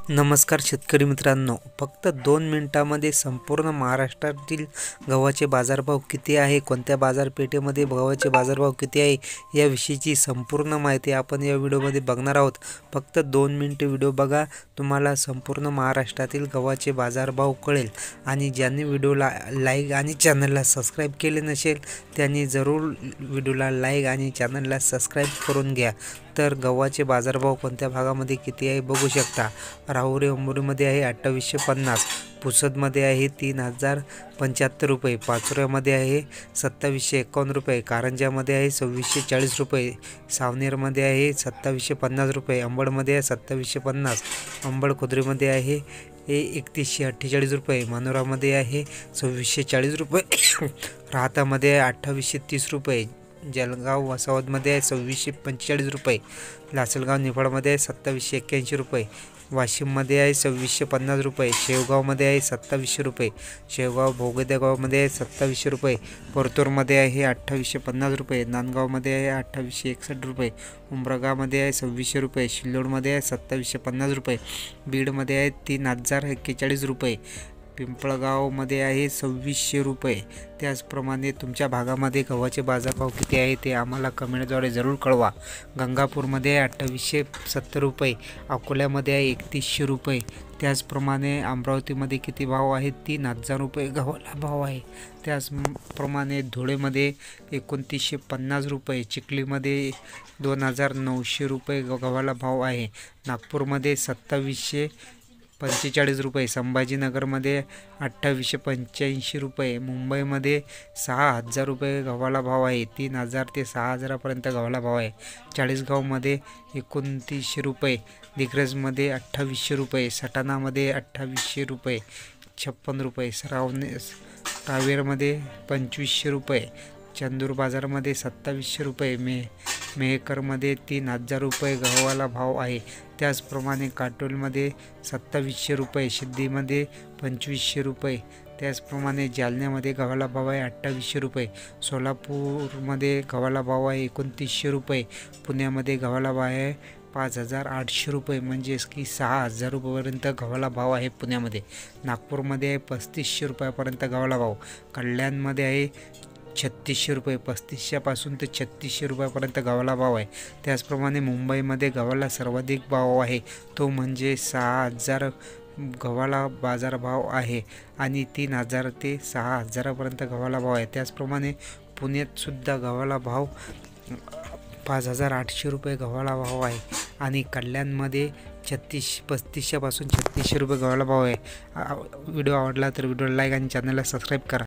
नमस्कार शेतकरी मित्रांनो, फक्त 2 मिनिटांमध्ये संपूर्ण महाराष्ट्रातील गव्हाचे बाजारभाव किती आहे, कोणत्या बाजारपेठेमध्ये गव्हाचे बाजारभाव किती आहे याविषयीची संपूर्ण माहिती आपण या व्हिडिओमध्ये बघणार आहोत। फक्त 2 मिनिटे व्हिडिओ बघा, तुम्हाला संपूर्ण महाराष्ट्रातील गव्हाचे बाजारभाव कळेल। आणि ज्यांनी व्हिडिओला लाईक आणि चॅनलला सबस्क्राईब केले नसेल त्यांनी जरूर व्हिडिओला लाईक आणि चॅनलला सबस्क्राईब करून घ्या। तर गव्हाचे बाजारभाव कोणत्या भागामध्ये किती आहे बघू शकता। राहुरी अंबोरीमध्ये आहे 2850, पुसदमध्ये आहे 3075 रुपये, पाचोऱ्यामध्ये आहे 2751 रुपये, कारंजामध्ये आहे 2640 रुपये, सावनेरमध्ये आहे 2750 रुपये, अंबडमध्ये आहे 2750, अंबड खुर्दमध्ये आहे 3148 रुपये, मानोरामध्ये आहे 2640 रुपये, राहतामध्ये आहे 2830 रुपये, जळगाव वसावतमध्ये आहे 2645 रुपये, लासलगाव निफाडमध्ये आहे 2781 रुपये, वाशिममध्ये आहे 2650 रुपये, शेवगावमध्ये आहे 2700 रुपये, शेवगाव भोगदेगावमध्ये आहे 2700 रुपये, परतूरमध्ये आहे 2850 रुपये, नांदगावमध्ये आहे 2861 रुपये, उमरगामध्ये आहे 2600 रुपये, सिल्लोडमध्ये आहे 2750 रुपये, बीडमध्ये आहे 3041 रुपये, पिंपळगावमध्ये आहे 2600 रुपये। त्याचप्रमाणे तुमच्या भागामध्ये गव्हाचे बाजारभाव किती आहे ते आम्हाला कमेंटद्वारे जरूर कळवा। गंगापूरमध्ये आहे 2870 रुपये, अकोल्यामध्ये आहे 3100 रुपये, त्याचप्रमाणे अमरावतीमध्ये किती भाव आहे 3000 रुपये गव्हाला भाव आहे। त्याचप्रमाणे धुळेमध्ये 2950 रुपये, चिखलीमध्ये 2900 रुपये गव्हाला भाव आहे, नागपूरमध्ये 2745 रुपये, संभाजीनगरमध्ये 2885 रुपये, मुंबईमध्ये 6000 रुपये गव्हाला भाव आहे, 3000 ते 6000पर्यंत गव्हाला भाव आहे, चाळीसगावमध्ये 2900 रुपये, दिग्रजमध्ये 2800 रुपये, सटाणामध्ये 2800 रुपये 56 रुपये, रावेरमध्ये 2500 रुपये, चंदूर बाजारमध्ये 2700 रुपये, मेहकरमध्ये 3000 रुपये गव्हाला भाव आहे। त्याचप्रमाणे काटोलमध्ये 2700 रुपये, सिद्धीमध्ये 2500 रुपये, त्याचप्रमाणे जालन्यामध्ये गव्हाला भाव आहे 2800 रुपये, सोलापूरमध्ये गव्हाला भाव आहे 2900 रुपये, पुण्यामध्ये गव्हाला भाव आहे 5800 रुपये, म्हणजेच की 6000 रुपयेपर्यंत गव्हाला भाव आहे पुण्यामध्ये, नागपूरमध्ये आहे 3500 रुपयापर्यंत गव्हाला भाव, कल्याणमध्ये आहे 3600 रुपये, 3500पासून ते 3600 रुपयापर्यंत गव्हाला भाव आहे। त्याचप्रमाणे मुंबईमध्ये गव्हाला सर्वाधिक भाव आहे, तो म्हणजे 6000 गव्हाला बाजारभाव आहे आणि 3000 ते 6000पर्यंत गव्हाला भाव आहे। त्याचप्रमाणे पुण्यातसुद्धा गव्हाला भाव 5800 रुपये गव्हाला भाव आहे आणि कल्याणमध्ये 3500पासून 3600 रुपये गव्हाला भाव आहे। व्हिडिओ आवडला तर व्हिडिओला लाईक आणि चॅनलला सबस्क्राईब करा।